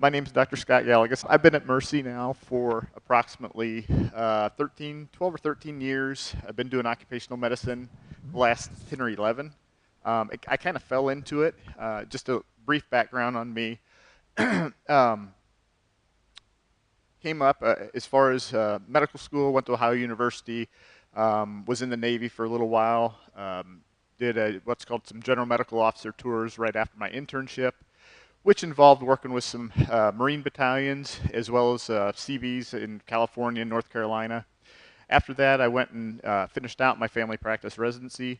My name is Dr. Scott Galligos. I've been at Mercy now for approximately 12 or 13 years. I've been doing occupational medicine the last 10 or 11. I kind of fell into it. Just a brief background on me. Came up as far as medical school, went to Ohio University, was in the Navy for a little while, did what's called some general medical officer tours right after my internship, which involved working with some Marine battalions as well as CVs in California and North Carolina. After that, I went and finished out my family practice residency.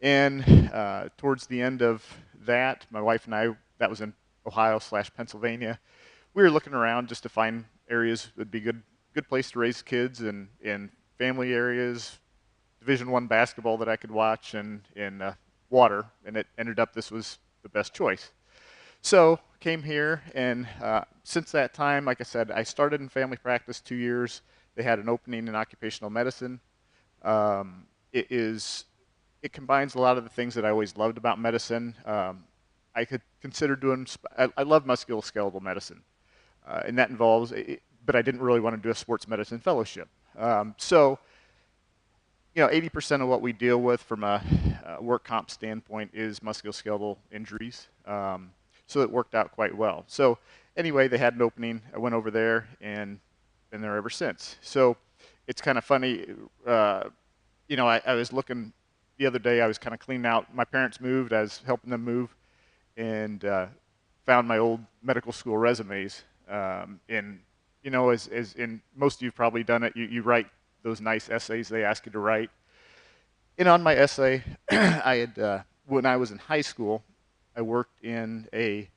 And towards the end of that, my wife and I, that was in Ohio/Pennsylvania, we were looking around just to find areas that would be good place to raise kids and in family areas, Division I basketball that I could watch, and in water. And it ended up this was the best choice. So came here, and since that time, like I said, I started in family practice 2 years. They had an opening in occupational medicine. It combines a lot of the things that I always loved about medicine. I could consider doing, I love musculoskeletal medicine, and that involves, but I didn't really want to do a sports medicine fellowship. So, 80% of what we deal with from a work comp standpoint is musculoskeletal injuries. So it worked out quite well. So anyway, they had an opening. I went over there and been there ever since. So it's kind of funny. I was looking the other day. I was kind of cleaning out. My parents moved. I was helping them move, and found my old medical school resumes. As in most of you've probably done it, you write those nice essays they ask you to write. And on my essay, I had when I was in high school, I worked in a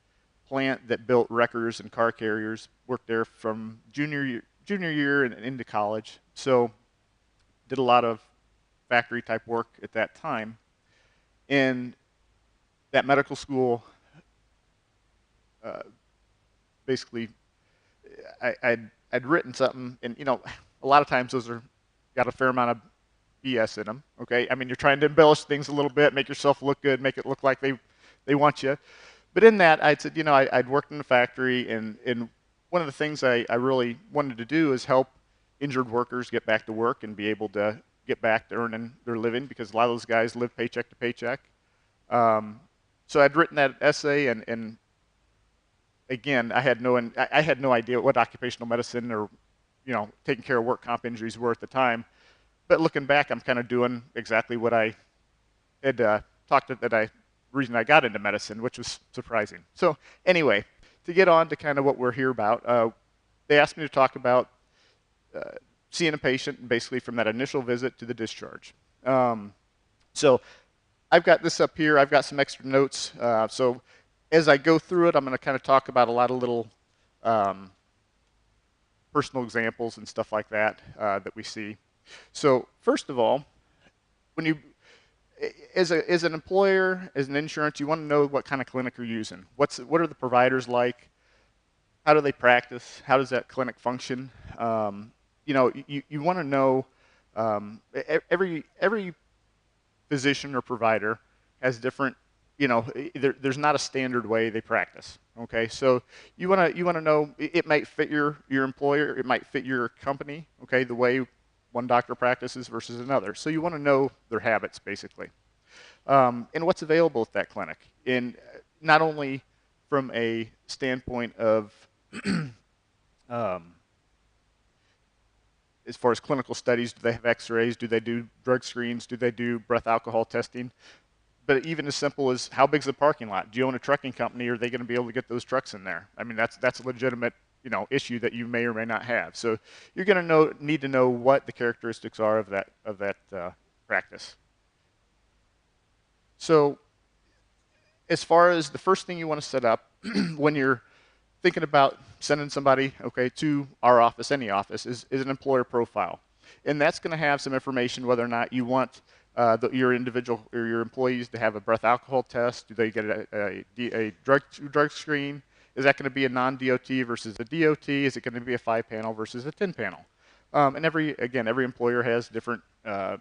plant that built wreckers and car carriers. Worked there from junior year and into college. So did a lot of factory type work at that time. And that medical school, basically, I'd written something, and a lot of times those are got a fair amount of BS in them. Okay, I mean, you're trying to embellish things a little bit, make yourself look good, make it look like they want you. But in that, I'd said, I'd worked in a factory, and one of the things I really wanted to do is help injured workers get back to work and be able to get back to earning their living, because a lot of those guys live paycheck to paycheck. So I'd written that essay, and again, I had no idea what occupational medicine or taking care of work comp injuries were at the time. But looking back, I'm kind of doing exactly what I had reason I got into medicine, which was surprising. So anyway, to get on to kind of what we're here about, they asked me to talk about seeing a patient basically from that initial visit to the discharge. So I've got this up here. I've got some extra notes. So as I go through it, I'm going to kind of talk about a lot of little personal examples and stuff like that that we see. So first of all, when you, as an employer, as an insurance, you want to know what kind of clinic you're using. What are the providers like? How do they practice? How does that clinic function? You want to know. Every physician or provider has different. There's not a standard way they practice. Okay, so you want to know. It might fit your employer. It might fit your company. Okay, the way one doctor practices versus another. So you want to know their habits, basically. And what's available at that clinic. In not only from a standpoint of as far as clinical studies, do they have x-rays? Do they do drug screens? Do they do breath alcohol testing? But even as simple as, how big's the parking lot? Do you own a trucking company? Are they going to be able to get those trucks in there? I mean, that's a legitimate issue that you may or may not have. So you're going to need to know what the characteristics are of that practice. So as far as the first thing you want to set up when you're thinking about sending somebody, to our office, any office, is an employer profile. And that's going to have some information whether or not you want your individual or your employees to have a breath alcohol test. Do they get a drug screen? Is that going to be a non-DOT versus a DOT? Is it going to be a 5-panel versus a 10-panel? And every employer has different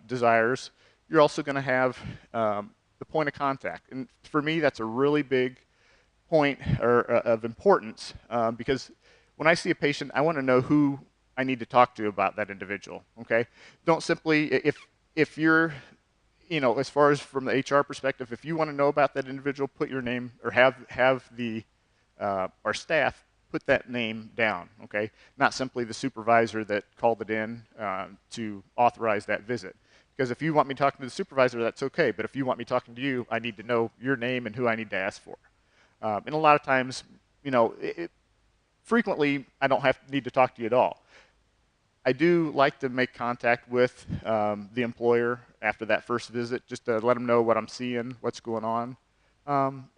desires. You're also going to have the point of contact. And for me, that's a really big point of importance because when I see a patient, I want to know who I need to talk to about that individual. Okay, don't simply if you're as far as from the HR perspective, if you want to know about that individual, put your name or have the our staff put that name down. Okay, not simply the supervisor that called it in to authorize that visit. Because if you want me talking to the supervisor, that's okay. But if you want me talking to you, I need to know your name and who I need to ask for. And a lot of times, frequently, I don't need to talk to you at all. I do like to make contact with the employer after that first visit, just to let them know what I'm seeing, what's going on,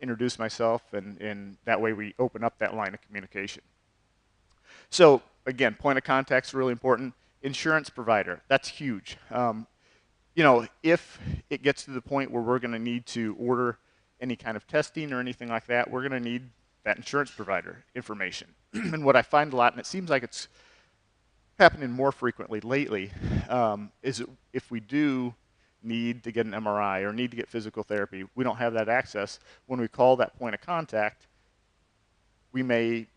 introduce myself, and that way we open up that line of communication. So again, point of contact is really important. Insurance provider, that's huge. If it gets to the point where we're going to need to order any kind of testing or anything like that, we're going to need that insurance provider information. And what I find a lot, and it seems like it's happening more frequently lately, is if we do need to get an MRI or need to get physical therapy, we don't have that access. When we call that point of contact, we may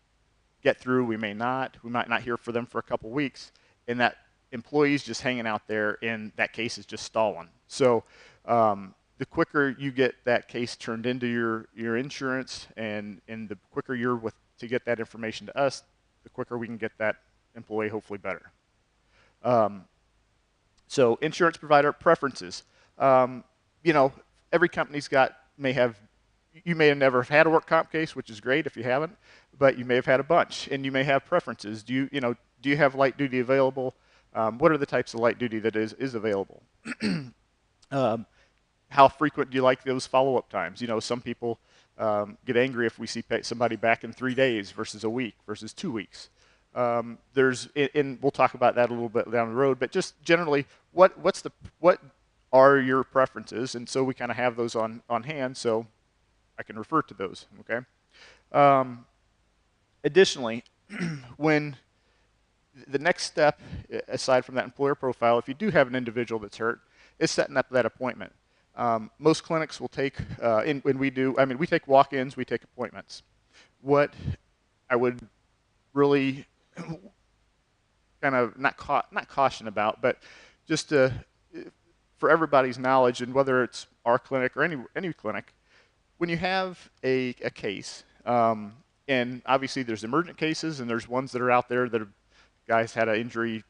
get through, we may not. We might not hear from them for a couple weeks, and that employee's just hanging out there, and that case is just stalling. So the quicker you get that case turned into your insurance, and the quicker you're to get that information to us, the quicker we can get that employee hopefully better. So insurance provider preferences. Every company's you may have never had a work comp case, which is great if you haven't, but you may have had a bunch, and you may have preferences. Do you have light duty available? What are the types of light duty that is available? How frequent do you like those follow-up times? Some people get angry if we see somebody back in 3 days versus a week versus 2 weeks. And we'll talk about that a little bit down the road, but just generally, what are your preferences? And so we kind of have those on hand, so I can refer to those, okay? Additionally, when the next step, aside from that employer profile, if you do have an individual that's hurt, is setting up that appointment. Most clinics will take, we take walk-ins, we take appointments. What I would really kind of not caution about, but just for everybody's knowledge, and whether it's our clinic or any clinic, when you have a case, and obviously there's emergent cases and there's ones that are out there that guys had an injury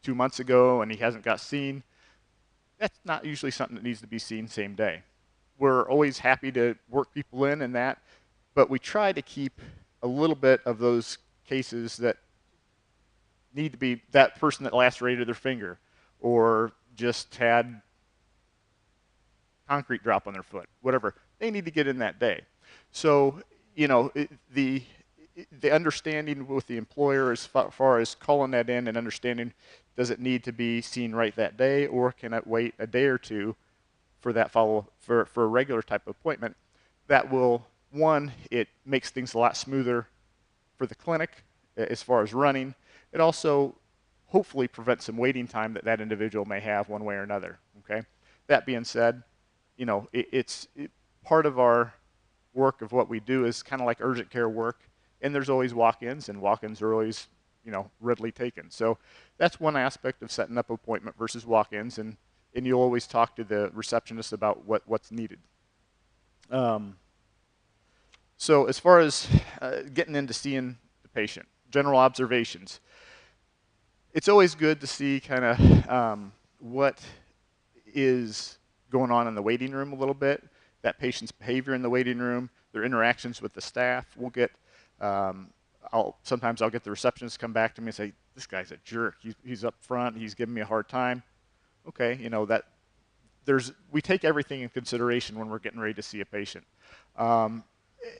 2 months ago and he hasn't got seen, that's not usually something that needs to be seen same day. We're always happy to work people in that, but we try to keep a little bit of those cases that need to be that person that lacerated their finger or just had concrete drop on their foot, whatever. They need to get in that day. So, the understanding with the employer as far as calling that in and understanding, does it need to be seen right that day, or can it wait a day or two for that for a regular type of appointment? That will, one, it makes things a lot smoother for the clinic as far as running. It also hopefully prevents some waiting time that individual may have one way or another, okay? That being said, it's part of our work of what we do is kind of like urgent care work, and there's always walk-ins, and walk-ins are always, readily taken. So that's one aspect of setting up an appointment versus walk-ins, and you'll always talk to the receptionist about what's needed. So as far as getting into seeing the patient, general observations, it's always good to see kind of what is going on in the waiting room a little bit, that patient's behavior in the waiting room, their interactions with the staff. We'll get, sometimes I'll get the receptionist come back to me and say, this guy's a jerk. He's up front, he's giving me a hard time. Okay, we take everything in consideration when we're getting ready to see a patient.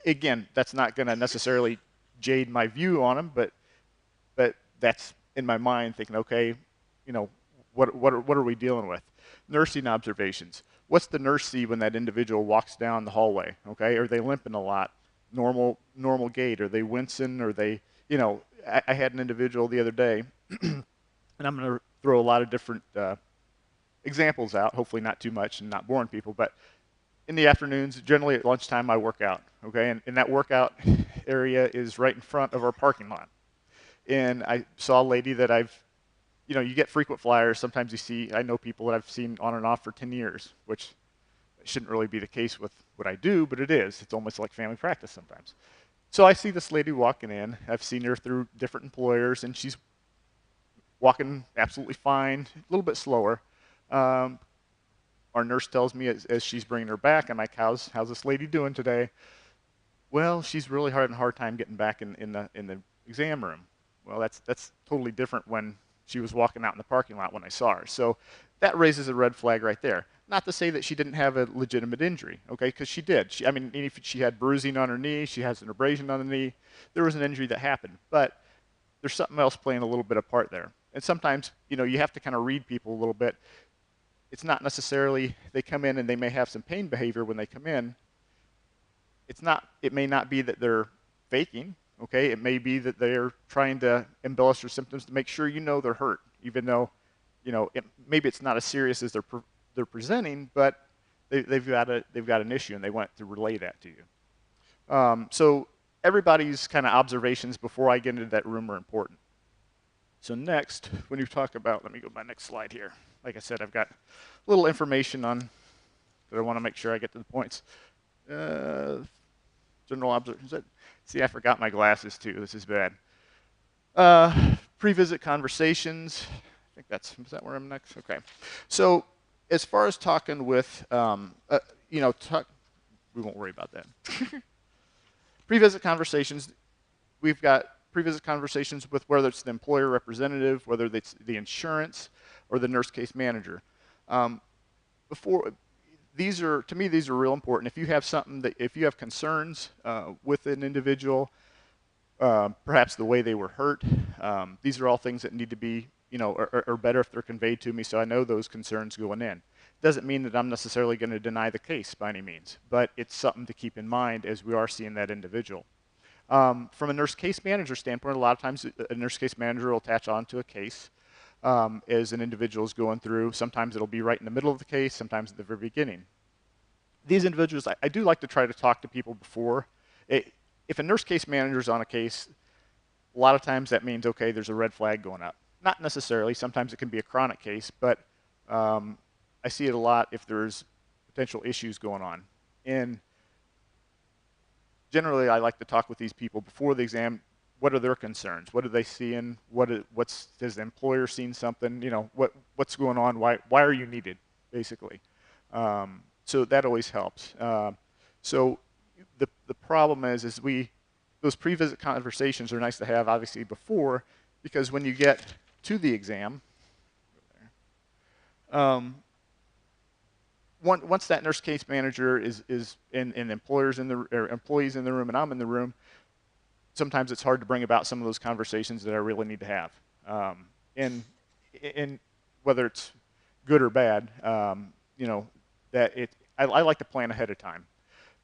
Again, that's not going to necessarily jade my view on them, but that's in my mind thinking, okay, what are we dealing with? Nursing observations. What's the nurse see when that individual walks down the hallway? Okay, are they limping a lot? Normal gait? Are they wincing? Are they, I had an individual the other day, and I'm going to throw a lot of different examples out, hopefully not too much and not boring people, but in the afternoons, generally at lunchtime, I work out, okay? And that workout area is right in front of our parking lot. And I saw a lady that you get frequent flyers. Sometimes you see, I know people that I've seen on and off for 10 years, which shouldn't really be the case with what I do, but it is. It's almost like family practice sometimes. So I see this lady walking in. I've seen her through different employers, and she's walking absolutely fine, a little bit slower. Our nurse tells me as she's bringing her back, I'm like, how's this lady doing today? Well, she's really having a hard time getting back in the exam room. Well, that's totally different when she was walking out in the parking lot when I saw her. So that raises a red flag right there. Not to say that she didn't have a legitimate injury, okay? Because she did. I mean, if she had bruising on her knee, she has an abrasion on the knee. There was an injury that happened, but there's something else playing a little bit of part there. And sometimes, you have to kind of read people a little bit. It's not necessarily they come in and they may have some pain behavior when they come in. It may not be that they're faking, okay? It may be that they're trying to embellish their symptoms to make sure they're hurt, even though, maybe it's not as serious as they're presenting, but they've got an issue and they want to relay that to you. So everybody's kind of observations before I get into that room are important. So next, when you talk about, let me go to my next slide here. Like I said, I've got a little information on that I want to make sure I get to the points. General observations. See, I forgot my glasses too. This is bad. Pre-visit conversations. I think is that where I'm next? Okay. So as far as talking with, we won't worry about that. Pre-visit conversations, we've got pre-visit conversations with whether it's the employer representative, whether it's the insurance, or the nurse case manager. To me, these are real important. If you have concerns with an individual, perhaps the way they were hurt, these are all things that need to be, are better if they're conveyed to me so I know those concerns going in. Doesn't mean that I'm necessarily going to deny the case by any means, but it's something to keep in mind as we are seeing that individual. From a nurse case manager standpoint, a lot of times a nurse case manager will attach onto a case as an individual is going through. Sometimes it'll be right in the middle of the case, sometimes at the very beginning. These individuals, I do like to try to talk to people before. If a nurse case manager is on a case, a lot of times that means, okay, there's a red flag going up. Not necessarily. Sometimes it can be a chronic case, but I see it a lot if there's potential issues going on. And generally, I like to talk with these people before the exam. What are their concerns? What are they seeing? Has the employer seen something? What's going on? Why are you needed, basically? So that always helps. So the problem is those pre-visit conversations are nice to have, obviously, before, because when you get to the exam, once that nurse case manager is and employees in the room and I'm in the room, sometimes it's hard to bring about some of those conversations that I really need to have. And whether it's good or bad, I like to plan ahead of time.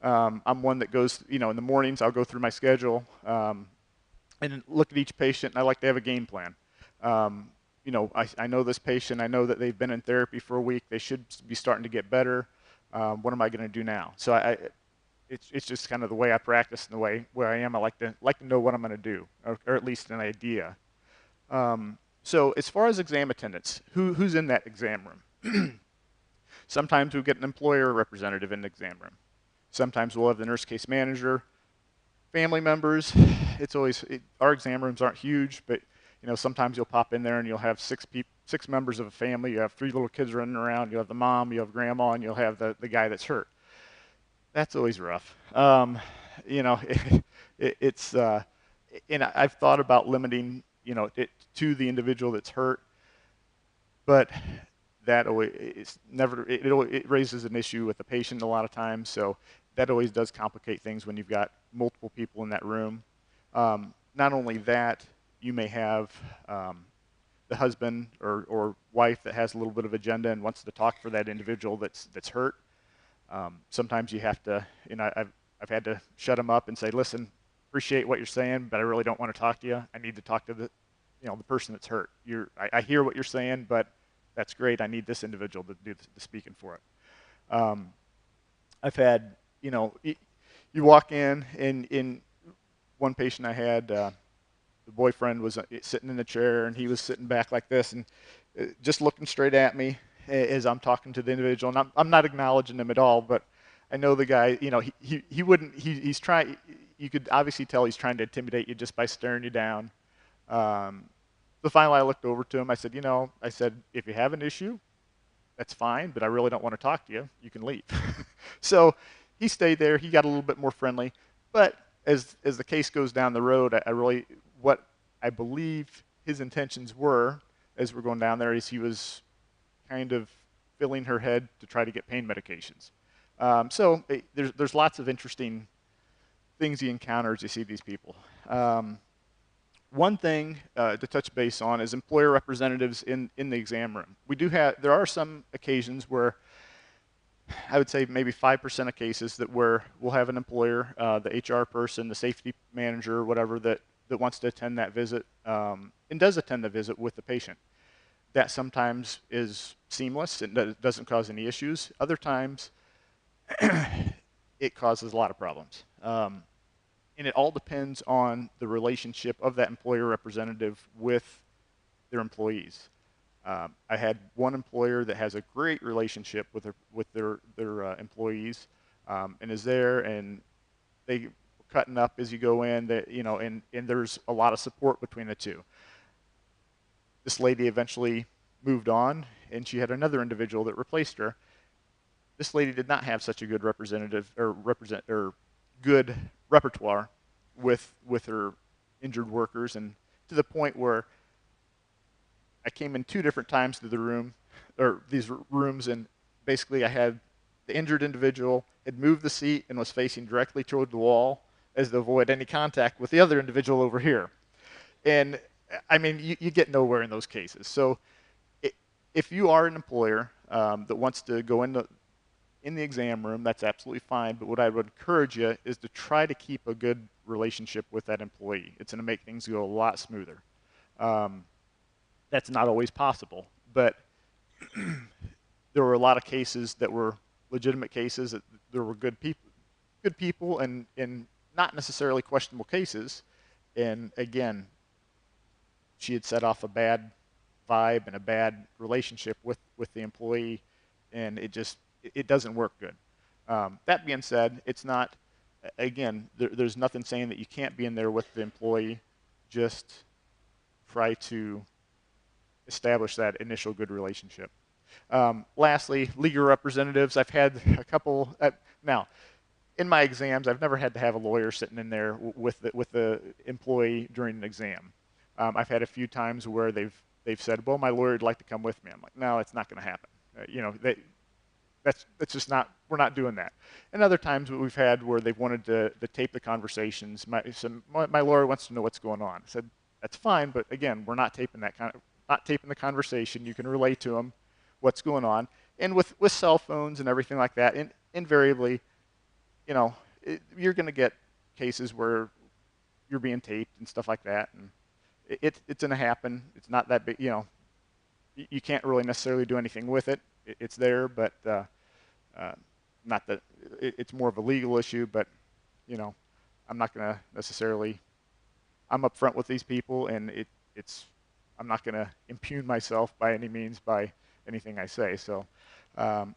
I'm one that goes, in the mornings I'll go through my schedule and look at each patient, and I like to have a game plan. I know this patient. I know that they've been in therapy for a week. They should be starting to get better. What am I going to do now? So it's just kind of the way I practice and the way where I am. I like to know what I'm going to do, or at least an idea. So as far as exam attendance, who's in that exam room? Sometimes we'll get an employer representative in the exam room. Sometimes we'll have the nurse case manager, family members. Our exam rooms aren't huge, but sometimes you'll pop in there and you'll have six members of a family. You have 3 little kids running around. You have the mom, you have grandma, and you'll have the guy that's hurt. That's always rough. And I've thought about limiting, it to the individual that's hurt, but that always it raises an issue with the patient a lot of times. So that always does complicate things when you've got multiple people in that room. Not only that, you may have the husband or wife that has a little bit of agenda and wants to talk for that individual that's hurt. Sometimes you have to, I've had to shut them up and say, listen, appreciate what you're saying, but I really don't want to talk to you. I need to talk to the person that's hurt. I hear what you're saying, but that's great. I need this individual to do the speaking for it. I've had, you know, you walk in one patient I had, the boyfriend was sitting in the chair and he was sitting back like this and just looking straight at me as I'm talking to the individual. And I'm not acknowledging him at all, but I know the guy, you know, he wouldn't, he's trying, you could obviously tell he's trying to intimidate you just by staring you down. So finally I looked over to him. I said, you know, I said, if you have an issue, that's fine, but I really don't want to talk to you. You can leave. So he stayed there. He got a little bit more friendly. But as the case goes down the road, I really, what I believe his intentions were as we're going down there is he was kind of filling her head to try to get pain medications. There's lots of interesting things he encounters. You see these people. One thing to touch base on is employer representatives in the exam room. There are some occasions where I would say maybe 5% of cases where we'll have an employer, the HR person, the safety manager, whatever, that wants to attend that visit and does attend the visit with the patient. That sometimes is seamless and doesn't cause any issues. Other times, it causes a lot of problems. And it all depends on the relationship of that employer representative with their employees. I had one employer that has a great relationship with their employees, and is there, and they cutting up as you go in. That, you know, and there's a lot of support between the two. This lady eventually moved on, and she had another individual that replaced her. This lady did not have such a good good repertoire with her injured workers, and to the point where I came in 2 different times to the room, or these rooms, and basically I had the injured individual had moved the seat and was facing directly toward the wall as to avoid any contact with the other individual over here. And I mean, you get nowhere in those cases. So if you are an employer that wants to go in the exam room, that's absolutely fine. But what I would encourage you is to try to keep a good relationship with that employee. It's going to make things go a lot smoother. That's not always possible, but there were a lot of cases that were legitimate cases. That there were good people, and not necessarily questionable cases. And again, she had set off a bad vibe and a bad relationship with the employee, and it doesn't work good. That being said, it's not, again, there's nothing saying that you can't be in there with the employee. Just try to establish that initial good relationship. Lastly, legal representatives. I've had a couple. Now, in my exams, I've never had to have a lawyer sitting in there with the employee during an exam. I've had a few times where they've said, "Well, my lawyer would like to come with me." I'm like, "No, it's not going to happen." You know, that's just not. We're not doing that. And other times we've had where they've wanted to tape the conversations. My lawyer wants to know what's going on. I said, "That's fine, but again, we're not taping not taping the conversation. You can relate to them what's going on." And with cell phones and everything like that, invariably, you know, you're going to get cases where you're being taped and stuff like that, and it's going to happen. It's not that big, you know. You can't really necessarily do anything with it. It's there, but not that it's more of a legal issue. But you know, I'm not going to necessarily. I'm upfront with these people, and I'm not going to impugn myself by any means by anything I say. So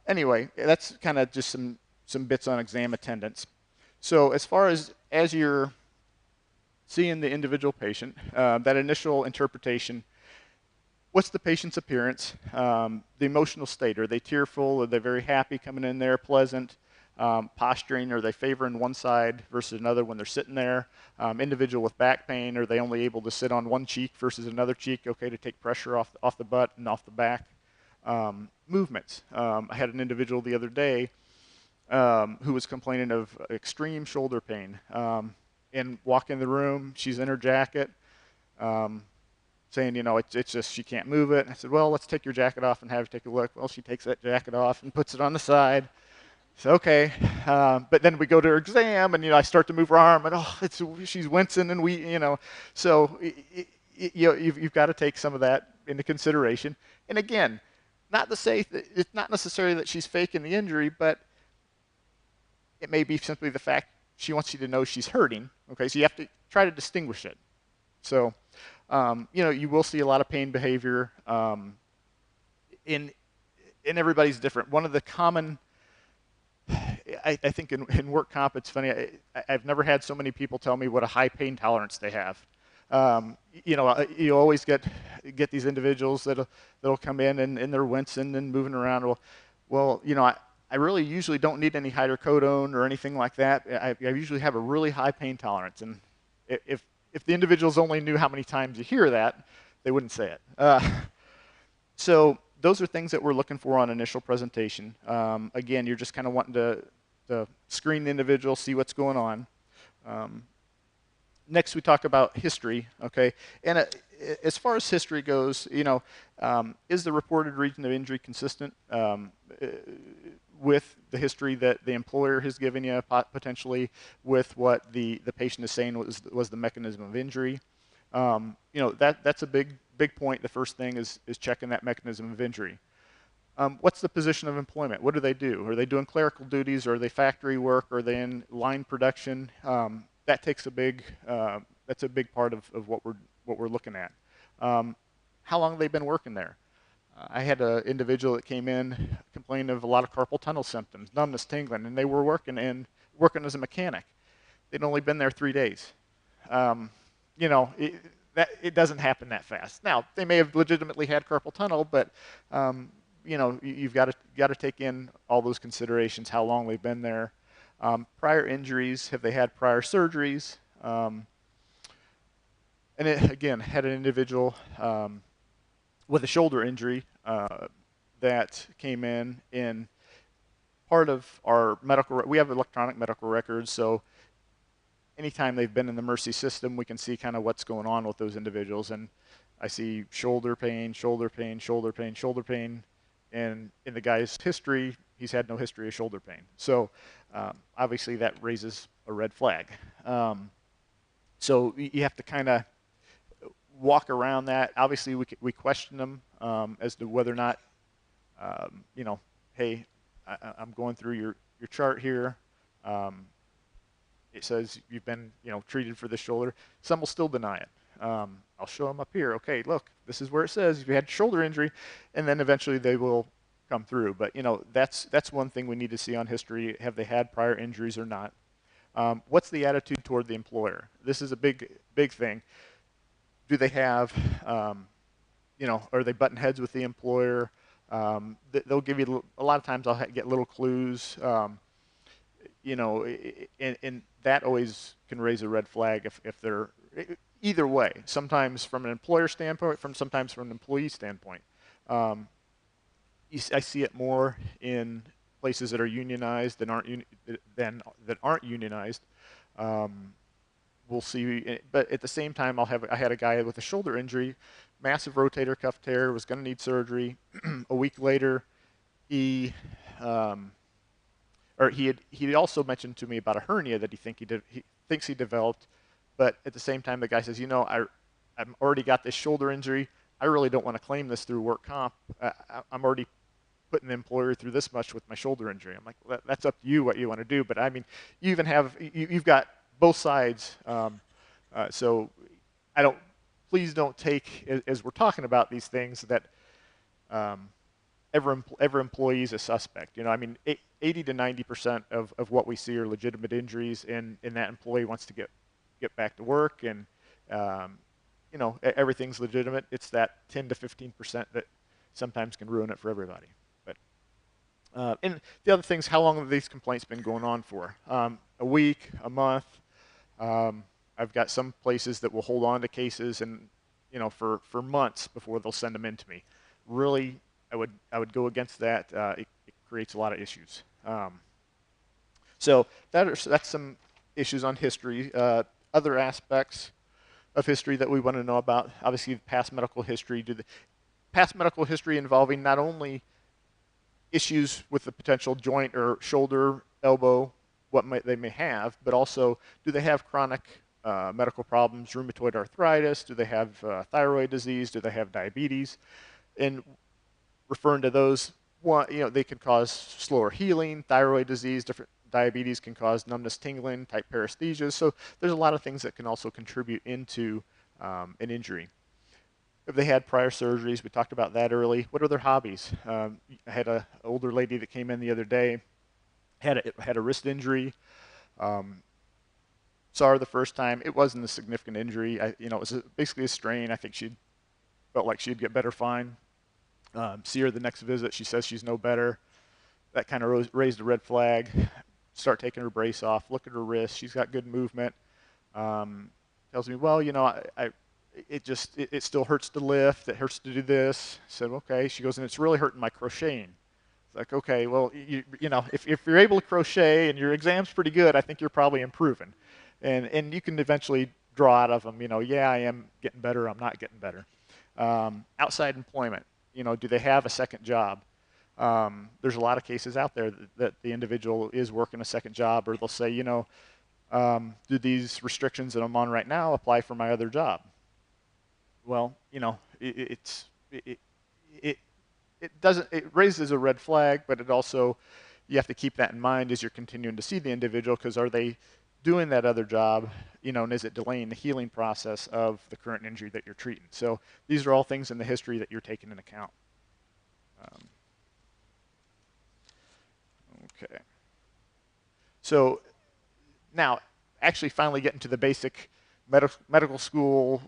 anyway, that's kind of just some bits on exam attendance. So as far as you're seeing the individual patient, that initial interpretation, what's the patient's appearance, the emotional state? Are they tearful? Are they very happy coming in there, pleasant? Posturing, are they favoring one side versus another when they're sitting there? Individual with back pain, are they only able to sit on one cheek versus another cheek, okay, to take pressure off the butt and off the back? Movements. I had an individual the other day who was complaining of extreme shoulder pain. And walk in the room, she's in her jacket, saying, you know, it's just she can't move it. And I said, well, let's take your jacket off and have her take a look. Well, she takes that jacket off and puts it on the side. So okay, but then we go to her exam, and you know, I start to move her arm, and she's wincing, and so you've got to take some of that into consideration. And again, not to say that it's not necessarily that she's faking the injury, but It may be simply the fact she wants you to know she's hurting. Okay, so you have to try to distinguish it. So, you know, you will see a lot of pain behavior. In everybody's different. One of the common, I think in work comp, it's funny. I've never had so many people tell me what a high pain tolerance they have. You know, you always get these individuals that'll come in and they're wincing and moving around. Well, you know, I really usually don't need any hydrocodone or anything like that. I usually have a really high pain tolerance, and if the individuals only knew how many times you hear that, they wouldn't say it. So those are things that we're looking for on initial presentation. Again, you're just kind of wanting to screen the individual, see what's going on. Next, we talk about history, okay? And as far as history goes, you know, is the reported region of injury consistent with the history that the employer has given you, potentially with what the patient is saying was the mechanism of injury? You know, that's a big point. The first thing is checking that mechanism of injury. What's the position of employment? What do they do? Are they doing clerical duties? Or are they factory work? Are they in line production? That takes that's a big part of what we're looking at. How long have they been working there? I had an individual that came in complaining of a lot of carpal tunnel symptoms, numbness, tingling, and they were working as a mechanic. They'd only been there 3 days. You know, it doesn't happen that fast. Now, they may have legitimately had carpal tunnel, but you know, you've got to take in all those considerations, how long they've been there. Prior injuries, have they had prior surgeries? And again, had an individual with a shoulder injury that came in part of our we have electronic medical records, so anytime they've been in the Mercy system, we can see kind of what's going on with those individuals. And I see shoulder pain, shoulder pain, shoulder pain, shoulder pain. And in the guy's history, he's had no history of shoulder pain. So obviously that raises a red flag. So you have to kind of walk around that. Obviously, we question them as to whether or not, you know, hey, I'm going through your chart here. It says you've been, you know, treated for the shoulder. Some will still deny it. I'll show them up here. Okay, look, this is where it says you had shoulder injury, and then eventually they will come through. But you know, that's one thing we need to see on history. Have they had prior injuries or not? What's the attitude toward the employer? This is a big thing. Do they have, you know, are they butting heads with the employer? They'll give you a lot of times. I'll get little clues. You know, and that always can raise a red flag if they're either way. Sometimes from an employer standpoint, sometimes from an employee standpoint. I see it more in places that are unionized than aren't unionized. We'll see, but at the same time, I had a guy with a shoulder injury, massive rotator cuff tear, was going to need surgery. A week later, he also mentioned to me about a hernia that he thinks he developed, but at the same time, the guy says, you know, I've already got this shoulder injury. I really don't want to claim this through work comp. I'm already putting the employer through this much with my shoulder injury. I'm like, well, that's up to you what you want to do. But I mean, you've got both sides. So please don't take, as we're talking about these things, that every employee is a suspect. You know, I mean, 80 to 90% of what we see are legitimate injuries, and that employee wants to get back to work, and you know, everything's legitimate. It's that 10 to 15% that sometimes can ruin it for everybody. But and the other things, how long have these complaints been going on for? A week, a month. I've got some places that will hold on to cases, and you know, for months before they'll send them in to me. Really, I would go against that. It creates a lot of issues. So that's some issues on history. Other aspects of history that we want to know about, obviously past medical history. Past medical history involving not only issues with the potential joint or shoulder, elbow, they may have, but also, do they have chronic medical problems, rheumatoid arthritis? Do they have thyroid disease? Do they have diabetes? And referring to those, you know, they could cause slower healing, thyroid disease, different diabetes can cause numbness, tingling, type paresthesias. So there's a lot of things that can also contribute into an injury. If they had prior surgeries, we talked about that early. What are their hobbies? I had an older lady that came in the other day, had a wrist injury. Saw her the first time. It wasn't a significant injury. It was basically a strain. I think she felt like she'd get better fine. See her the next visit. She says she's no better. That kind of raised a red flag. Start taking her brace off. Look at her wrist. She's got good movement. Tells me, well, it still hurts to lift. It hurts to do this. I said, okay. She goes, and it's really hurting my crocheting. It's like, okay, well, if you're able to crochet and your exam's pretty good, I think you're probably improving. And you can eventually draw out of them, yeah, I am getting better, I'm not getting better. Outside employment, do they have a second job? There's a lot of cases out there that the individual is working a second job, or they'll say, do these restrictions that I'm on right now apply for my other job? Well, it raises a red flag, but it also, you have to keep that in mind as you're continuing to see the individual, because are they doing that other job, and is it delaying the healing process of the current injury that you're treating? So these are all things in the history that you're taking into account. Okay. So now, actually finally getting to the basic medical school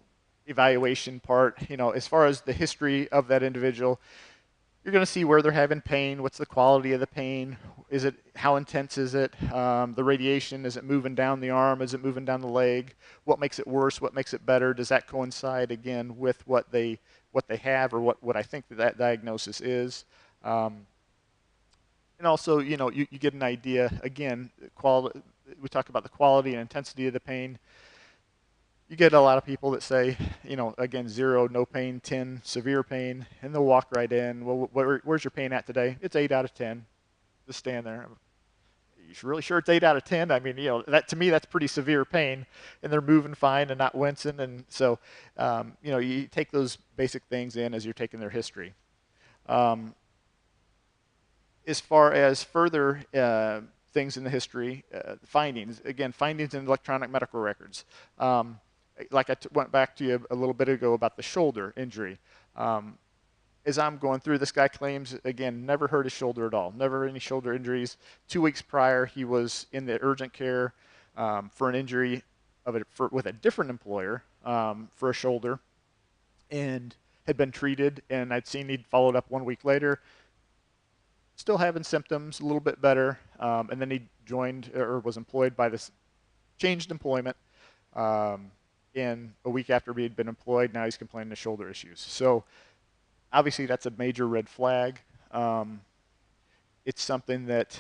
evaluation part, as far as the history of that individual, you're going to see where they're having pain, what's the quality of the pain, how intense is it, the radiation, is it moving down the arm, is it moving down the leg, what makes it worse, what makes it better, does that coincide again with what they have, or what I think that diagnosis is. And also, you get an idea, again, we talk about the quality and intensity of the pain. You get a lot of people that say, again, 0, no pain, 10, severe pain, and they'll walk right in. Well, where's your pain at today? It's 8 out of 10. Just stand there. You really sure it's 8 out of 10? I mean, that to me, that's pretty severe pain, and they're moving fine and not wincing. And so, you take those basic things in as you're taking their history. As far as further things in the history, findings in electronic medical records. Like I went back to you a little bit ago about the shoulder injury. As I'm going through, this guy claims, again, never hurt his shoulder at all, never any shoulder injuries. 2 weeks prior, he was in the urgent care for an injury with a different employer for a shoulder, and had been treated, and I'd seen he'd followed up 1 week later, still having symptoms, a little bit better, and then he joined or was employed by this changed employment. And a week after he had been employed, now he's complaining of shoulder issues. So obviously that's a major red flag. It's something that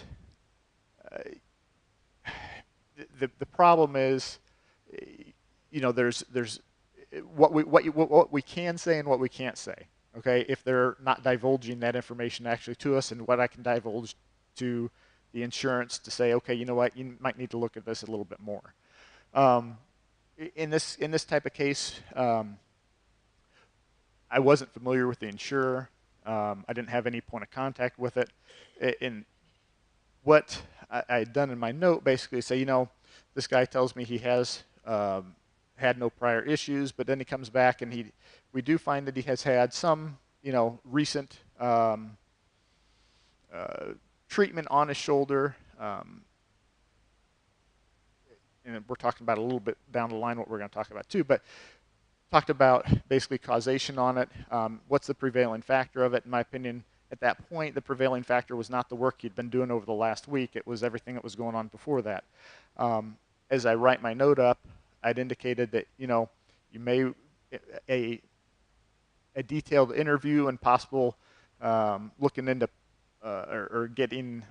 the problem is, there's what we can say and what we can't say. Okay, if they're not divulging that information actually to us, and what I can divulge to the insurance to say, okay, you know what, you might need to look at this a little bit more. In this type of case, I wasn't familiar with the insurer. I didn't have any point of contact with it. And what I had done in my note basically say, this guy tells me he has had no prior issues, but then he comes back and we do find that he has had some, recent treatment on his shoulder. And we're talking about a little bit down the line what we're going to talk about too, but talked about basically causation on it. What's the prevailing factor of it? In my opinion, at that point, the prevailing factor was not the work he'd been doing over the last week. It was everything that was going on before that. As I write my note up, I'd indicated that, you may, a detailed interview and possible looking into or getting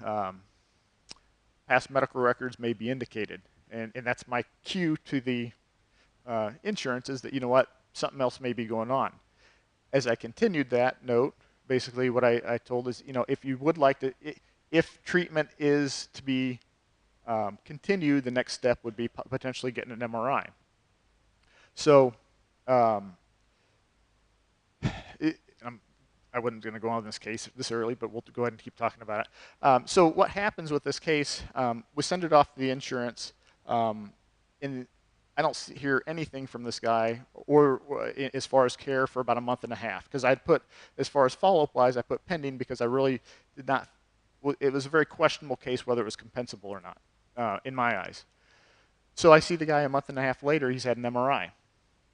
past medical records may be indicated. And that's my cue to the insurance, is that, something else may be going on. As I continued that note, basically what I told is, if you would like to, if treatment is to be continued, the next step would be potentially getting an MRI. So I'm I wasn't going to go on this case this early, but we'll go ahead and keep talking about it. So what happens with this case, we send it off to the insurance, and I don't hear anything from this guy or as far as care for about a month and a half, because I'd put, as far as follow-up wise, I put pending because I really did not, it was a very questionable case whether it was compensable or not, in my eyes. So I see the guy a month and a half later, he's had an MRI.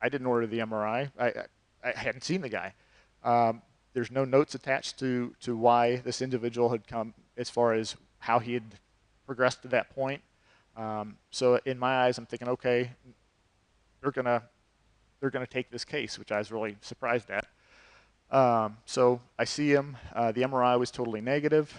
I didn't order the MRI. I hadn't seen the guy. There's no notes attached to why this individual had come, as far as how he had progressed to that point. So in my eyes, I'm thinking, okay, they're gonna take this case, which I was really surprised at. So I see him. The MRI was totally negative.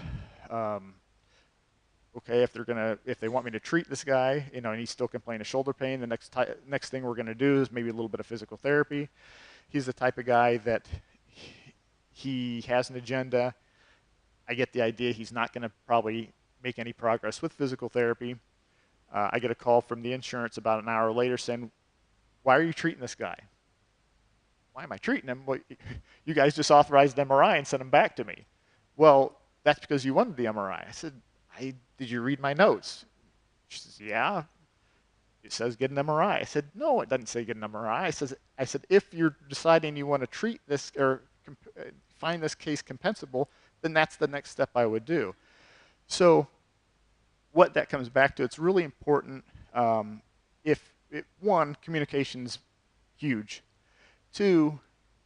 Okay, if they want me to treat this guy, and he's still complaining of shoulder pain, the next thing we're gonna do is maybe a little bit of physical therapy. He's the type of guy that he has an agenda. I get the idea he's not going to probably make any progress with physical therapy. I get a call from the insurance about an hour later saying, why are you treating this guy? Why am I treating him? Well, you guys just authorized MRI and sent him back to me. Well, that's because you wanted the MRI. I said, did you read my notes? She says, yeah. It says get an MRI. I said, no, it doesn't say get an MRI. I said, if you're deciding you want to treat this or find this case compensable, then that's the next step I would do. So what that comes back to, it's really important. One, communication's huge. Two,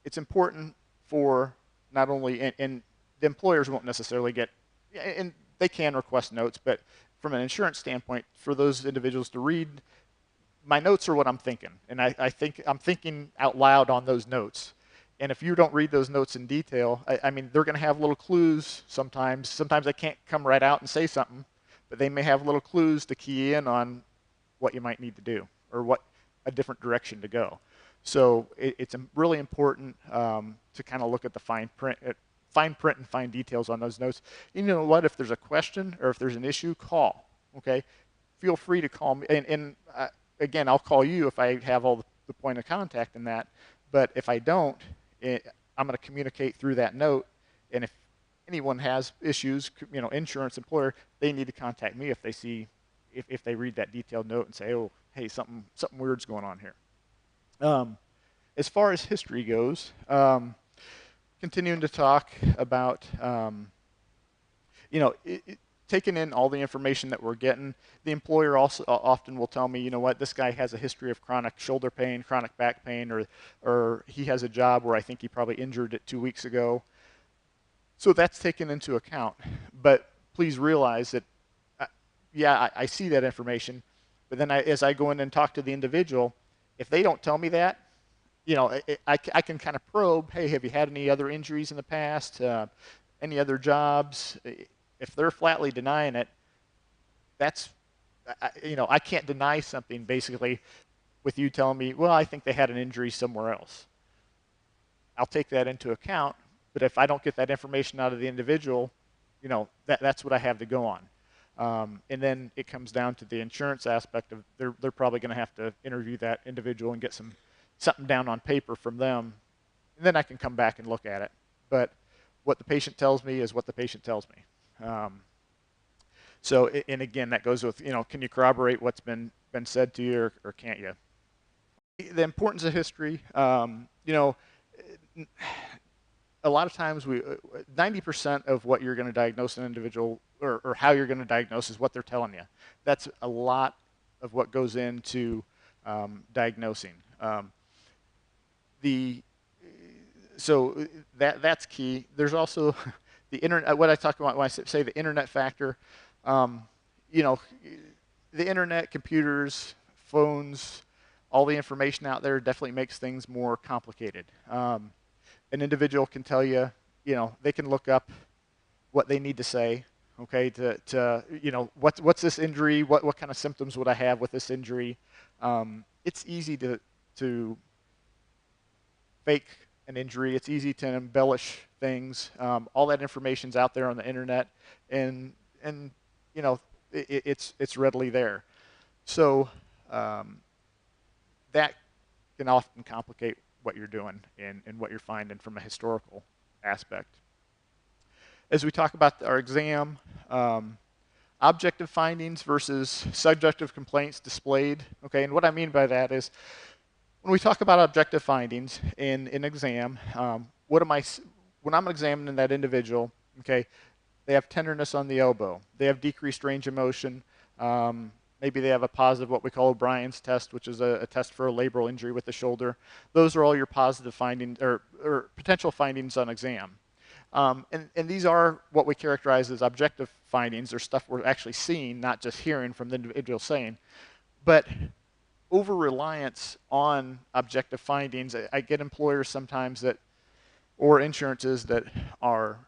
it's important for not only, and the employers won't necessarily get, and they can request notes, but from an insurance standpoint, for those individuals to read, my notes are what I'm thinking, and I'm thinking out loud on those notes. And if you don't read those notes in detail, I mean, they're going to have little clues sometimes. Sometimes I can't come right out and say something, but they may have little clues to key in on what you might need to do or what a different direction to go. So it's really important to kind of look at the fine print and fine details on those notes. You know what? If there's a question or if there's an issue, call. Okay, feel free to call me. And again, I'll call you if I have all the point of contact in that. But if I don't, I'm going to communicate through that note. And if anyone has issues, insurance, employer, they need to contact me if they see, if they read that detailed note and say, oh, hey, something weird's going on here. As far as history goes, continuing to talk about, taking in all the information that we're getting. The employer also often will tell me, you know what, this guy has a history of chronic shoulder pain, chronic back pain, or he has a job where I think he probably injured it 2 weeks ago. So that's taken into account. But please realize that, I see that information, but then as I go in and talk to the individual, if they don't tell me that, I can kind of probe, hey, have you had any other injuries in the past? Any other jobs? If they're flatly denying it, that's, I can't deny something basically with you telling me, well, I think they had an injury somewhere else. I'll take that into account, but if I don't get that information out of the individual, that's what I have to go on. And then it comes down to the insurance aspect of they're probably going to have to interview that individual and get something down on paper from them, and then I can come back and look at it. But what the patient tells me is what the patient tells me. So, and again, that goes with, can you corroborate what's been said to you, or can't you? The importance of history, a lot of times 90% of what you're going to diagnose an individual, or how you're going to diagnose, is what they're telling you. That's a lot of what goes into diagnosing. So that's key. There's also the internet. What I talk about when I say the internet factor, the internet, computers, phones, all the information out there definitely makes things more complicated. An individual can tell you, they can look up what they need to say, okay, to what's this injury, what kind of symptoms would I have with this injury. It's easy to fake an injury. It's easy to embellish things. All that information's out there on the internet, and it's readily there. So that can often complicate what you're doing and what you're finding from a historical aspect. As we talk about our exam, objective findings versus subjective complaints displayed. Okay, and what I mean by that is when we talk about objective findings in an exam, when I'm examining that individual, okay, they have tenderness on the elbow, they have decreased range of motion, maybe they have a positive what we call O'Brien's test, which is a test for a labral injury with the shoulder. Those are all your positive findings or potential findings on exam. And these are what we characterize as objective findings. They're stuff we're actually seeing, not just hearing from the individual saying. But over-reliance on objective findings, I get employers sometimes that, or insurances that are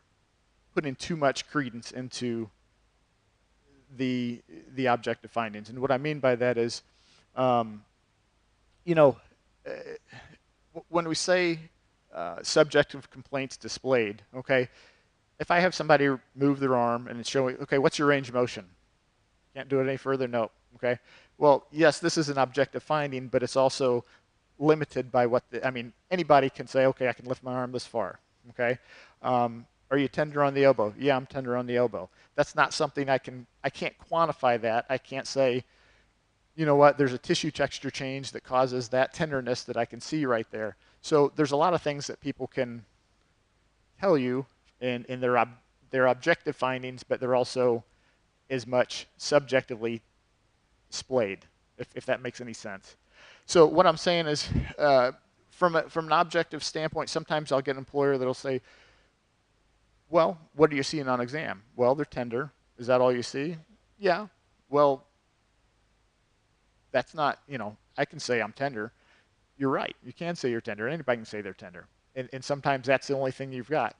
putting too much credence into the objective findings. And what I mean by that is, you know, when we say subjective complaints displayed, okay, if I have somebody move their arm and it's showing, okay, what's your range of motion? Can't do it any further? No. Okay. Well, yes, this is an objective finding, but it's also limited by what I mean, anybody can say, okay, I can lift my arm this far. Okay. Are you tender on the elbow? Yeah, I'm tender on the elbow. That's not something I can't quantify that. I can't say, you know what, there's a tissue texture change that causes that tenderness that I can see right there. So there's a lot of things that people can tell you in their objective findings, but they're also as much subjectively displayed, if that makes any sense. So what I'm saying is, from an objective standpoint, sometimes I'll get an employer that'll say, well, what are you seeing on exam? Well, they're tender. Is that all you see? Yeah. Well, that's not, you know, I can say I'm tender. You're right. You can say you're tender. Anybody can say they're tender. And sometimes that's the only thing you've got.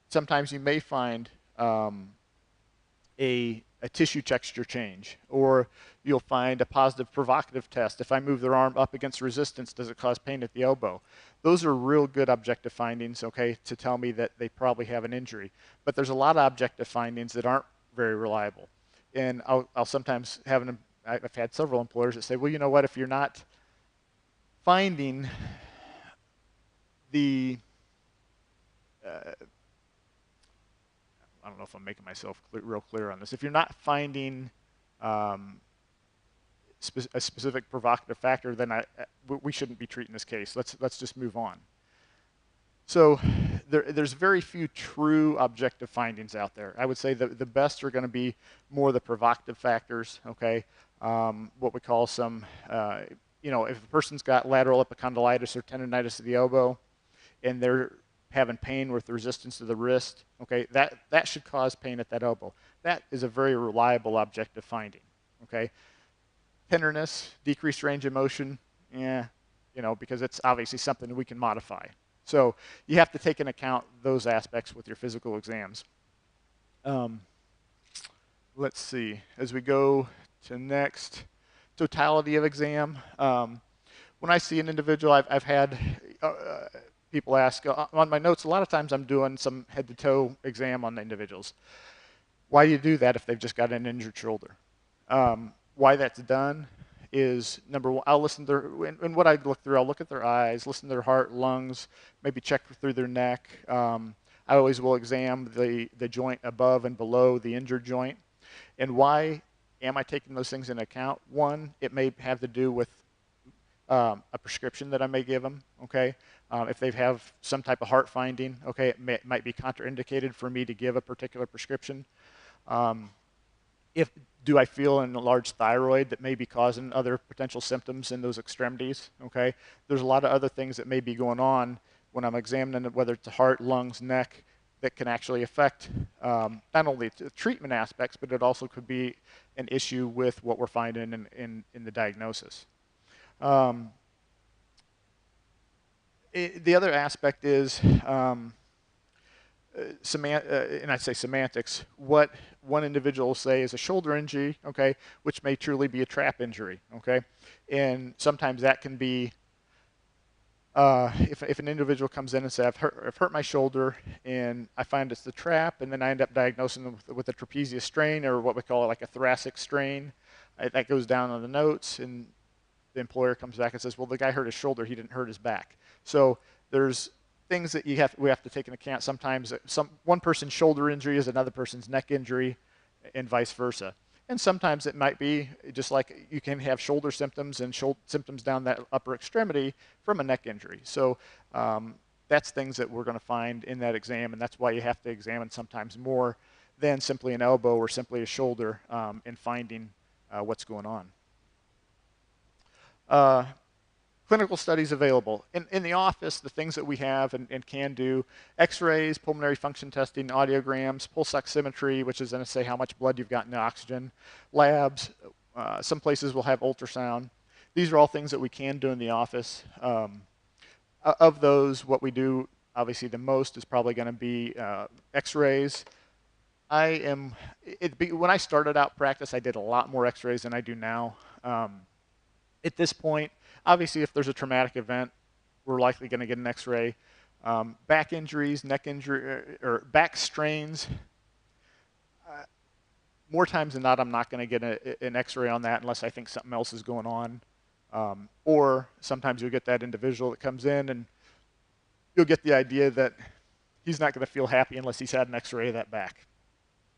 Sometimes you may find a tissue texture change, or you'll find a positive provocative test. If I move their arm up against resistance, does it cause pain at the elbow? Those are real good objective findings, okay, to tell me that they probably have an injury. But there's a lot of objective findings that aren't very reliable. And I'll sometimes I've had several employers that say, well, you know what, if you're not finding the I don't know if I'm making myself real clear on this. If you're not finding a specific provocative factor, then we shouldn't be treating this case. Let's just move on. So there's very few true objective findings out there. I would say the best are going to be more the provocative factors, okay? What we call some, you know, if a person's got lateral epicondylitis or tendonitis of the elbow, and they're having pain with resistance to the wrist, okay, that should cause pain at that elbow. That is a very reliable objective finding, okay? Tenderness, decreased range of motion, yeah, you know, because it's obviously something we can modify. So you have to take into account those aspects with your physical exams. Let's see, as we go to next, totality of exam. When I see an individual, I've had people ask, on my notes, a lot of times I'm doing some head-to-toe exam on the individuals. Why do you do that if they've just got an injured shoulder? Why that's done is, number one, I'll listen to their, and what I look through, I'll look at their eyes, listen to their heart, lungs, maybe check through their neck. I always will examine the joint above and below the injured joint. And why am I taking those things into account? One, it may have to do with a prescription that I may give them, okay? If they have some type of heart finding, okay, it might be contraindicated for me to give a particular prescription. Do I feel an enlarged thyroid that may be causing other potential symptoms in those extremities, okay? There's a lot of other things that may be going on when I'm examining it, whether it's the heart, lungs, neck, that can actually affect not only the treatment aspects, but it also could be an issue with what we're finding in the diagnosis. The other aspect is, and I say semantics, what one individual will say is a shoulder injury, okay, which may truly be a trap injury, okay? And sometimes that can be, if an individual comes in and says, I've hurt my shoulder, and I find it's the trap, and then I end up diagnosing them with a trapezius strain, or what we call like a thoracic strain. That goes down on the notes, and the employer comes back and says, well, the guy hurt his shoulder, he didn't hurt his back. So there's things that we have to take into account. Sometimes one person's shoulder injury is another person's neck injury, and vice versa. And sometimes it might be just like you can have shoulder symptoms and symptoms down that upper extremity from a neck injury. So that's things that we're going to find in that exam, and that's why you have to examine sometimes more than simply an elbow or simply a shoulder in finding what's going on. Clinical studies available. In the office, the things that we have and can do: x-rays, pulmonary function testing, audiograms, pulse oximetry, which is going to say how much blood you've got in oxygen, labs. Some places will have ultrasound. These are all things that we can do in the office. Of those, what we do, obviously the most is probably going to be x-rays. When I started out practice, I did a lot more x-rays than I do now. At this point, obviously, if there's a traumatic event, we're likely going to get an x-ray. Back injuries, neck injury, or back strains, more times than not, I'm not going to get an x-ray on that unless I think something else is going on. Or sometimes you'll get that individual that comes in and you'll get the idea that he's not going to feel happy unless he's had an x-ray of that back.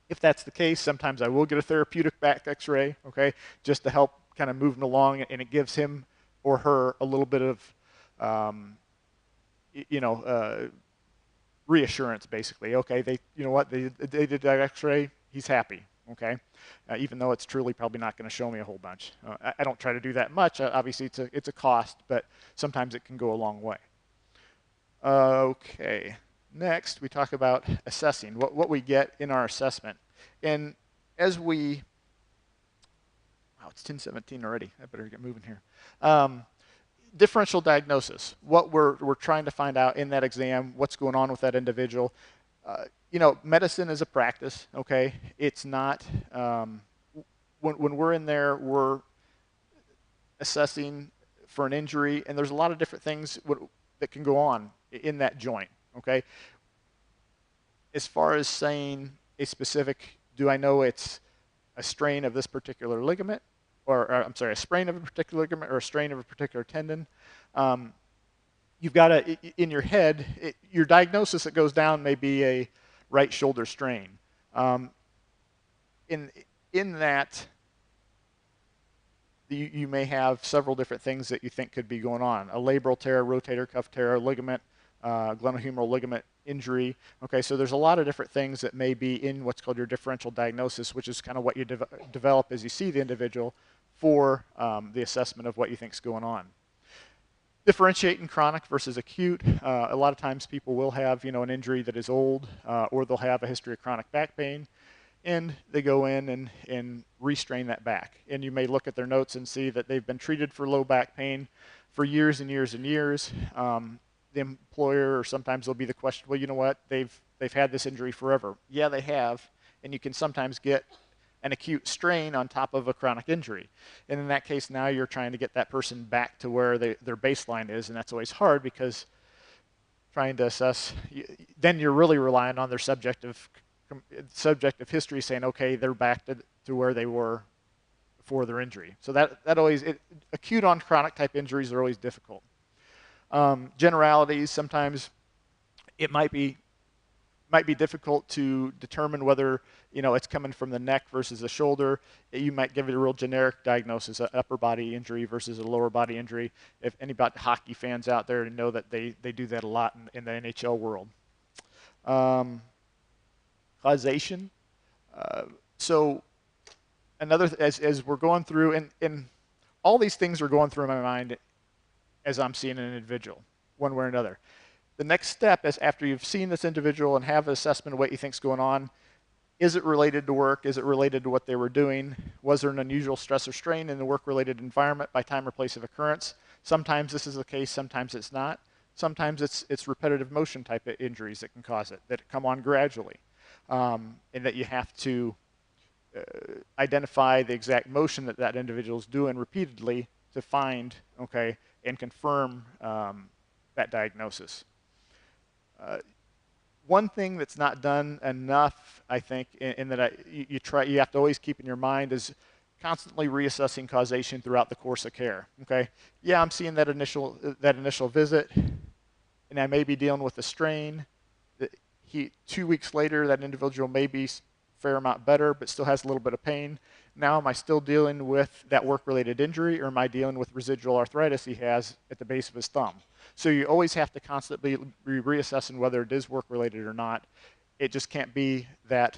If that's the case, sometimes I will get a therapeutic back x-ray, okay, just to help kind of move him along, and it gives him or her a little bit of, reassurance, basically. Okay, they did that x-ray, he's happy, okay? Even though it's truly probably not going to show me a whole bunch. I don't try to do that much. Obviously, it's a cost, but sometimes it can go a long way. Okay, next we talk about assessing, what we get in our assessment. And as we, wow, it's 10:17 already. I better get moving here. Differential diagnosis, what we're trying to find out in that exam, what's going on with that individual. Medicine is a practice, okay? It's not, when we're in there, we're assessing for an injury, and there's a lot of different things that can go on in that joint, okay? As far as saying a specific, do I know it's a strain of this particular ligament, or I'm sorry, a sprain of a particular ligament or a strain of a particular tendon, you've got to, in your head, your diagnosis that goes down may be a right shoulder strain. In that, you may have several different things that you think could be going on: a labral tear, rotator cuff tear, ligament, glenohumeral ligament injury. Okay, so there's a lot of different things that may be in what's called your differential diagnosis, which is kind of what you develop as you see the individual for the assessment of what you think is going on. Differentiating chronic versus acute. A lot of times people will have, an injury that is old, or they'll have a history of chronic back pain, and they go in and restrain that back. And you may look at their notes and see that they've been treated for low back pain for years and years and years. The employer, or sometimes there'll be the question, well, you know what, they've had this injury forever. Yeah, they have, and you can sometimes get an acute strain on top of a chronic injury. And in that case, now you're trying to get that person back to where their baseline is, and that's always hard because trying to assess, then you're really relying on their subjective history saying, okay, they're back to where they were before their injury. So that always, acute on chronic type injuries are always difficult. Generalities, sometimes it might be difficult to determine whether it's coming from the neck versus the shoulder. You might give it a real generic diagnosis, an upper body injury versus a lower body injury. If any hockey fans out there know that they do that a lot in the NHL world. Causation. So another, as we're going through, and all these things are going through my mind as I'm seeing an individual, one way or another. The next step is, after you've seen this individual and have an assessment of what you think's going on, is it related to work? Is it related to what they were doing? Was there an unusual stress or strain in the work-related environment by time or place of occurrence? Sometimes this is the case, sometimes it's not. Sometimes it's repetitive motion type of injuries that can cause it, that come on gradually, and that you have to identify the exact motion that individual is doing repeatedly to find, okay, and confirm that diagnosis. One thing that's not done enough, I think, in that you have to always keep in your mind, is constantly reassessing causation throughout the course of care. Okay, yeah, I'm seeing that initial visit. and I may be dealing with a strain. 2 weeks later, that individual may be a fair amount better, but still has a little bit of pain. Now, am I still dealing with that work-related injury, or am I dealing with residual arthritis he has at the base of his thumb? So you always have to constantly be reassessing whether it is work-related or not. It just can't be that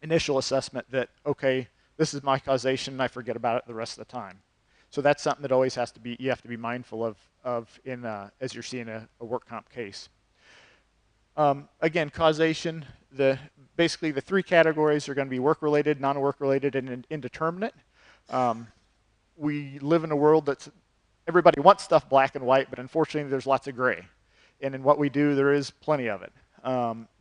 initial assessment that, okay, this is my causation, and I forget about it the rest of the time. So that's something that always has to be, you have to be mindful of in as you're seeing a work comp case. Again, causation, basically the three categories are going to be work-related, non-work-related, and indeterminate. We live in a world that's, everybody wants stuff black and white, but unfortunately there's lots of gray. And in what we do, there is plenty of it.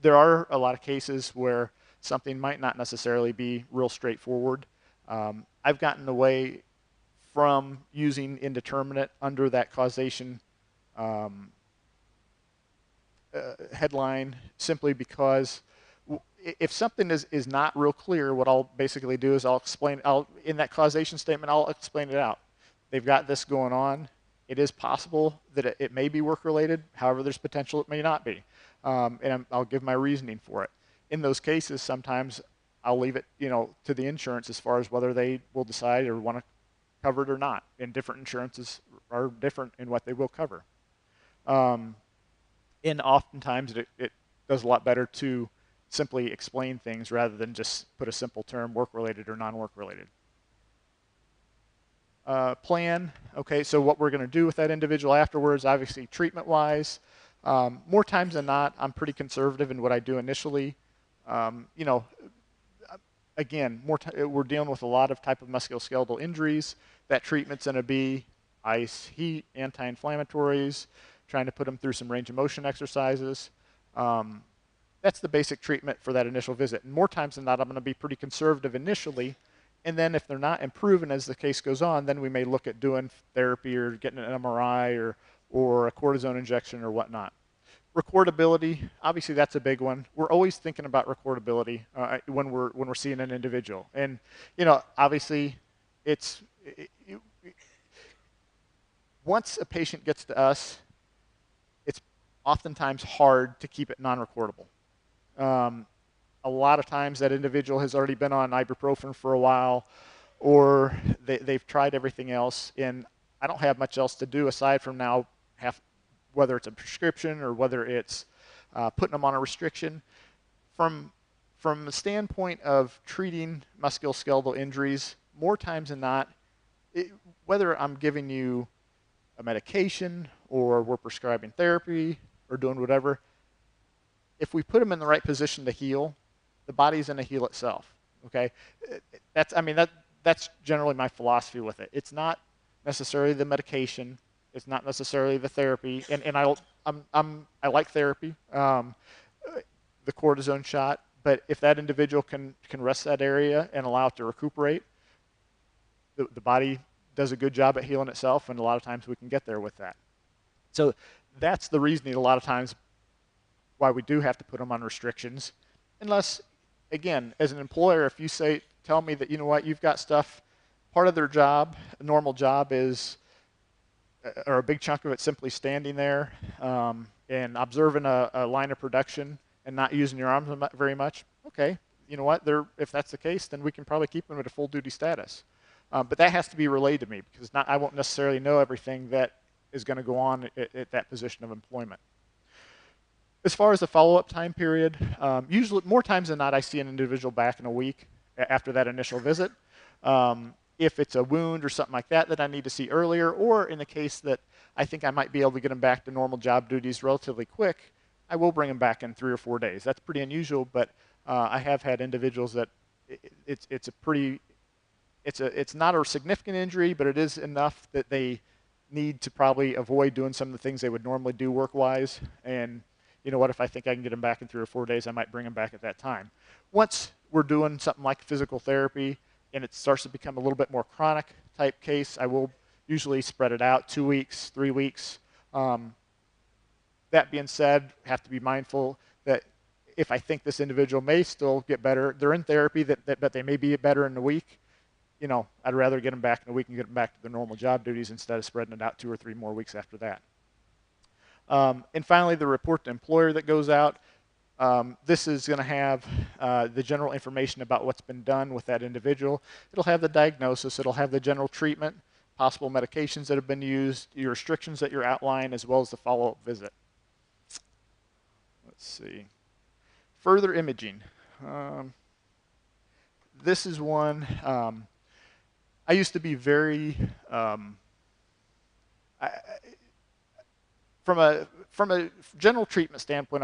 There are a lot of cases where something might not necessarily be real straightforward. I've gotten away from using indeterminate under that causation headline simply because if something is not real clear, what I'll basically do is in that causation statement, I'll explain it out. They've got this going on. It is possible that it may be work-related. However, there's potential it may not be. And I'll give my reasoning for it. In those cases, sometimes I'll leave it, to the insurance as far as whether they will decide or want to cover it or not. And different insurances are different in what they will cover. And oftentimes it does a lot better to simply explain things rather than just put a simple term, work-related or non-work-related. Plan, okay, so what we're going to do with that individual afterwards, obviously treatment-wise. More times than not, I'm pretty conservative in what I do initially. Again, we're dealing with a lot of type of musculoskeletal injuries. That treatment's going to be ice, heat, anti-inflammatories, trying to put them through some range of motion exercises. That's the basic treatment for that initial visit. And more times than not, I'm going to be pretty conservative initially. And then if they're not improving as the case goes on, then we may look at doing therapy or getting an MRI or a cortisone injection or whatnot. Recordability, obviously that's a big one. We're always thinking about recordability when we're seeing an individual. And, obviously once a patient gets to us, it's oftentimes hard to keep it non-recordable. A lot of times that individual has already been on ibuprofen for a while, or they've tried everything else, and I don't have much else to do aside from now whether it's a prescription or whether it's putting them on a restriction. From the standpoint of treating musculoskeletal injuries, more times than not, whether I'm giving you a medication or we're prescribing therapy or doing whatever, if we put them in the right position to heal, the body's going to heal itself. Okay, that's generally my philosophy with it. It's not necessarily the medication. It's not necessarily the therapy. And I like therapy, the cortisone shot. But if that individual can rest that area and allow it to recuperate, the body does a good job at healing itself, and a lot of times we can get there with that. So that's the reasoning a lot of times why we do have to put them on restrictions. Unless, again, as an employer, if you tell me that, you've got stuff, part of their job, a normal job is, or a big chunk of it simply standing there and observing a line of production and not using your arms very much, okay, if that's the case, then we can probably keep them at a full duty status. But that has to be relayed to me because I won't necessarily know everything that is going to go on at that position of employment. As far as the follow-up time period, usually more times than not, I see an individual back in a week after that initial visit. If it's a wound or something like that I need to see earlier, or in the case that I think I might be able to get them back to normal job duties relatively quick, I will bring them back in 3 or 4 days. That's pretty unusual, but I have had individuals that it's not a significant injury, but it is enough that they need to probably avoid doing some of the things they would normally do work-wise. And you know what, if I think I can get them back in 3 or 4 days, I might bring them back at that time. Once we're doing something like physical therapy and it starts to become a little bit more chronic type case, I will usually spread it out 2 weeks, 3 weeks. That being said, have to be mindful that if I think this individual may still get better, they're in therapy, but they may be better in a week, I'd rather get them back in a week and get them back to their normal job duties instead of spreading it out 2 or 3 more weeks after that. And finally, the report to employer that goes out. This is going to have the general information about what's been done with that individual. It'll have the diagnosis. It'll have the general treatment, possible medications that have been used, your restrictions that you're outlined, as well as the follow-up visit. Let's see. Further imaging. This is one. I used to be very from a general treatment standpoint,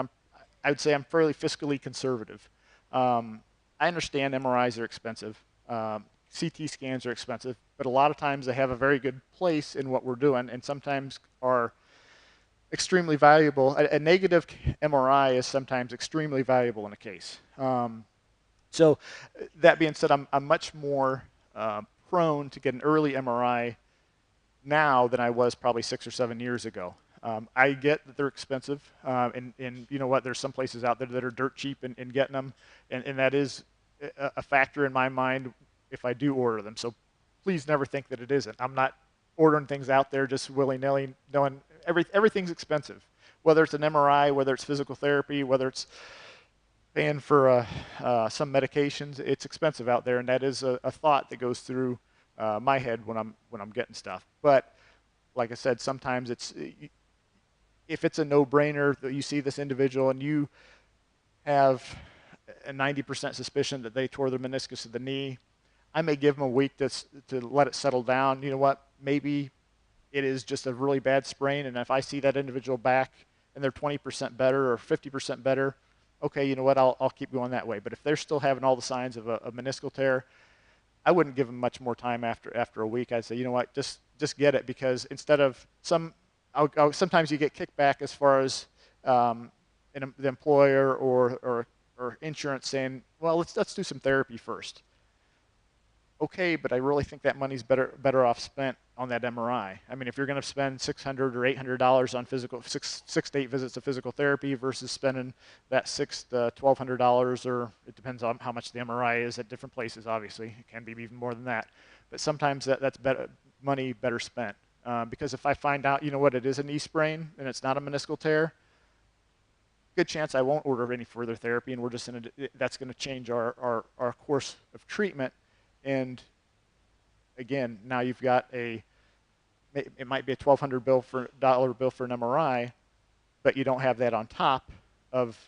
I would say I'm fairly fiscally conservative. I understand MRIs are expensive. CT scans are expensive, but a lot of times they have a very good place in what we're doing, and sometimes are extremely valuable. A negative MRI is sometimes extremely valuable in a case. So that being said, I'm much more prone to get an early MRI now than I was probably 6 or 7 years ago. I get that they're expensive, and you know what, there's some places out there that are dirt cheap in getting them, and that is a factor in my mind if I do order them. So please never think that it isn't. I'm not ordering things out there just willy-nilly, knowing everything's expensive. Whether it's an MRI, whether it's physical therapy, whether it's paying for some medications, it's expensive out there, and that is a thought that goes through my head when I'm getting stuff. But like I said, sometimes if it's a no-brainer that you see this individual and you have a 90% suspicion that they tore their meniscus of the knee, I may give them a week to let it settle down. You know what? Maybe it is just a really bad sprain, and if I see that individual back and they're 20% better or 50% better, okay, you know what? I'll keep going that way. But if they're still having all the signs of a meniscal tear, I wouldn't give them much more time after a week. I'd say, you know what? Just get it, because instead of sometimes you get kickback as far as the employer or insurance saying, well, let's do some therapy first. Okay, but I really think that money's better off spent on that MRI. I mean, if you're going to spend $600 or $800 on six to 8 visits of physical therapy versus spending that $600 to $1,200, or it depends on how much the MRI is at different places. Obviously, it can be even more than that. But sometimes that's money better spent. Because if I find out, you know what, it is a knee sprain and it's not a meniscal tear, good chance I won't order any further therapy, and we're just that's going to change our course of treatment. And again, now you've got it might be a $1,200 bill for an MRI, but you don't have that on top of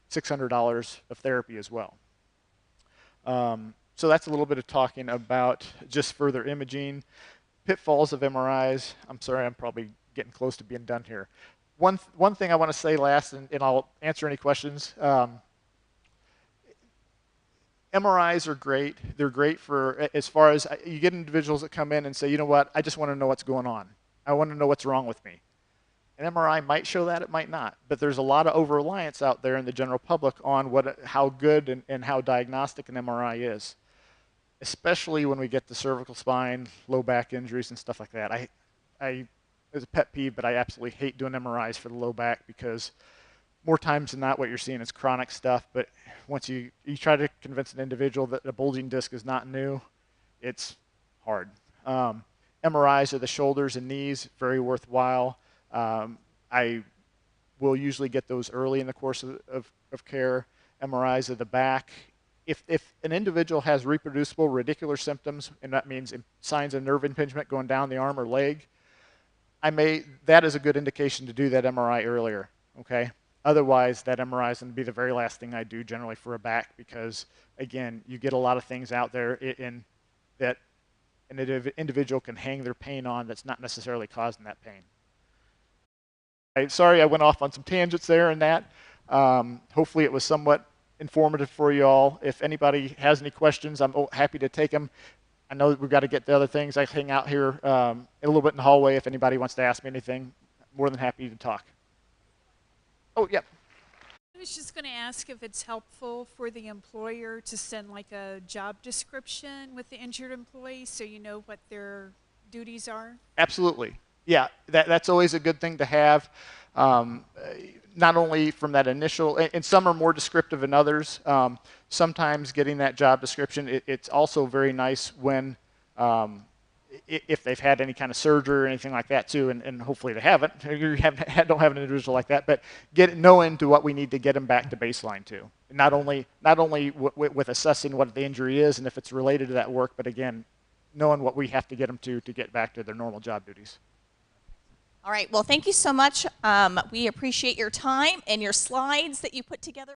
$600 of therapy as well. So that's a little bit of talking about just further imaging. Pitfalls of MRIs. I'm sorry, I'm probably getting close to being done here. One thing I want to say last, and I'll answer any questions. MRIs are great. They're great for as far as you get individuals that come in and say, you know what, I just want to know what's going on. I want to know what's wrong with me. An MRI might show that, it might not. But there's a lot of over-reliance out there in the general public on how good and how diagnostic an MRI is, especially when we get to cervical spine, low back injuries, and stuff like that. It's a pet peeve, but I absolutely hate doing MRIs for the low back, because more times than not what you're seeing is chronic stuff. But once you try to convince an individual that a bulging disc is not new, it's hard. MRIs of the shoulders and knees, very worthwhile. I will usually get those early in the course of care. MRIs of the back. If an individual has reproducible radicular symptoms, and that means signs of nerve impingement going down the arm or leg, that is a good indication to do that MRI earlier, okay? Otherwise, that MRI is going to be the very last thing I do generally for a back, because, again, you get a lot of things out there in that an individual can hang their pain on that's not necessarily causing that pain. Sorry, I went off on some tangents there and that. Hopefully it was somewhat informative for you all. If anybody has any questions, I'm happy to take them. I know that we've got to get to other things. I hang out here a little bit in the hallway if anybody wants to ask me anything. More than happy to talk. Oh, yeah. I was just going to ask if it's helpful for the employer to send like a job description with the injured employee so you know what their duties are? Absolutely. Yeah, that's always a good thing to have. Not only from that initial, and some are more descriptive than others. Sometimes getting that job description, it's also very nice when if they've had any kind of surgery or anything like that too, and hopefully they haven't. You don't have an individual like that, but knowing to what we need to get them back to baseline too. Not only with assessing what the injury is and if it's related to that work, but again, knowing what we have to get them to get back to their normal job duties. All right, well, thank you so much. We appreciate your time and your slides that you put together.